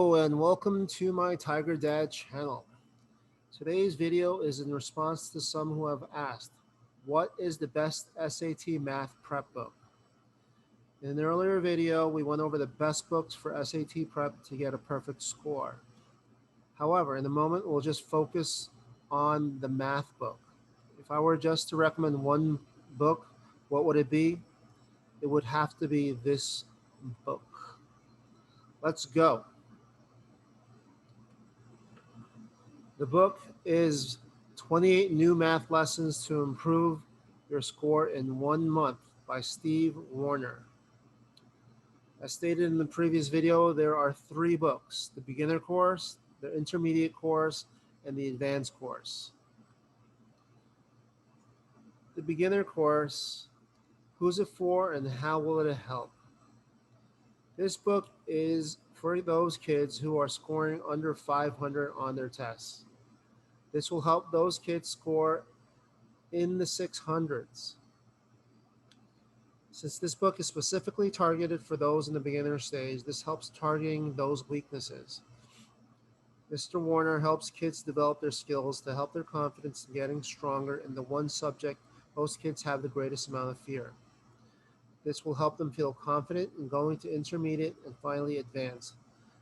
Hello and welcome to my Tiger Dad channel. Today's video is in response to some who have asked, what is the best SAT math prep book? In an earlier video, we went over the best books for SAT prep to get a perfect score. However, in the moment, we'll just focus on the math book. If I were just to recommend one book, what would it be? It would have to be this book. Let's go. The book is 28 New Math Lessons to Improve Your Score in 1 Month by Steve Warner. As stated in the previous video, there are 3 books: the beginner course, the intermediate course, and the advanced course. The beginner course, who's it for and how will it help? This book is for those kids who are scoring under 500 on their tests. This will help those kids score in the 600s. Since this book is specifically targeted for those in the beginner stage, this helps targeting those weaknesses. Mr. Warner helps kids develop their skills to help their confidence in getting stronger in the one subject most kids have the greatest amount of fear. This will help them feel confident in going to intermediate and finally advanced.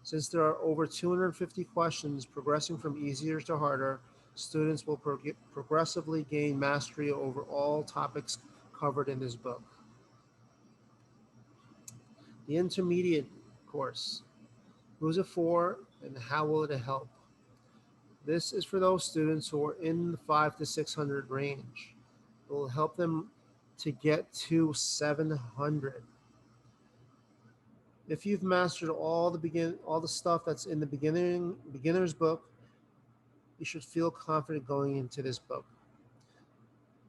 Since there are over 250 questions progressing from easier to harder, students will progressively gain mastery over all topics covered in this book. The intermediate course, who's it for and how will it help? This is for those students who are in the 500 to 600 range. It will help them to get to 700. If you've mastered all the stuff that's in the beginner's book, you should feel confident going into this book.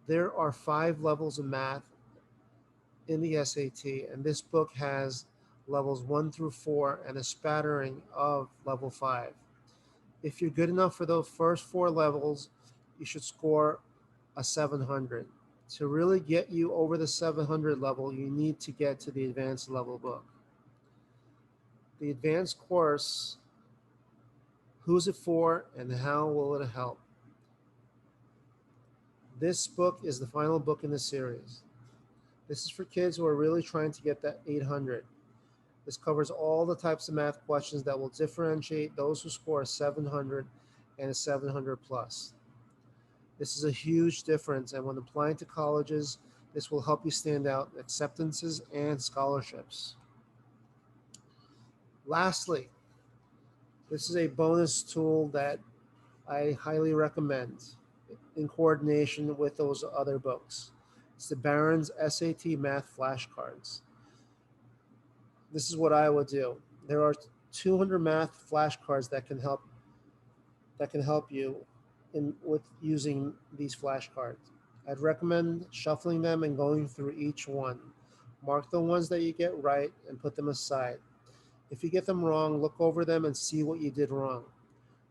There are 5 levels of math in the SAT, and this book has levels 1 through 4 and a spattering of level 5. If you're good enough for those first 4 levels, you should score a 700. To really get you over the 700 level, you need to get to the advanced level book. The advanced course, who's it for and how will it help? This book is the final book in the series. This is for kids who are really trying to get that 800. This covers all the types of math questions that will differentiate those who score a 700 and a 700 plus. This is a huge difference, and when applying to colleges, this will help you stand out in acceptances and scholarships. Lastly, this is a bonus tool that I highly recommend in coordination with those other books. It's the Barron's SAT Math Flashcards. This is what I would do. There are 200 math flashcards that can help you with using these flashcards. I'd recommend shuffling them and going through each one. Mark the ones that you get right and put them aside. If you get them wrong, look over them and see what you did wrong.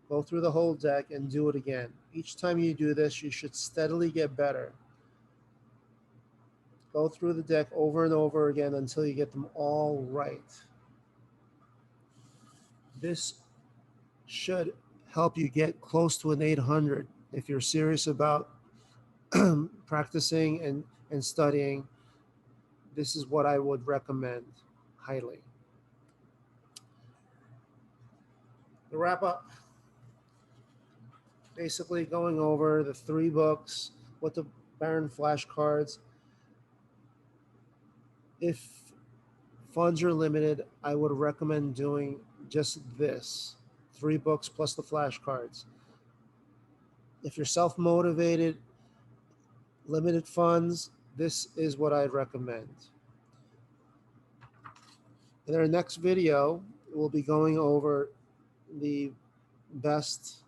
Go through the whole deck and do it again. Each time you do this, you should steadily get better. Go through the deck over and over again until you get them all right. This should help you get close to an 800 if you're serious about practicing and studying. This is what I would recommend highly. To wrap up, basically going over the 3 books with the Barron flashcards. If funds are limited, I would recommend doing just this, 3 books plus the flashcards. If you're self-motivated, limited funds, this is what I'd recommend. In our next video, we'll be going over the best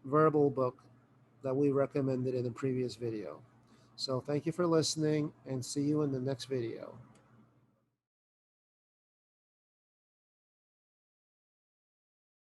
verbal book that we recommended in the previous video. So thank you for listening and see you in the next video.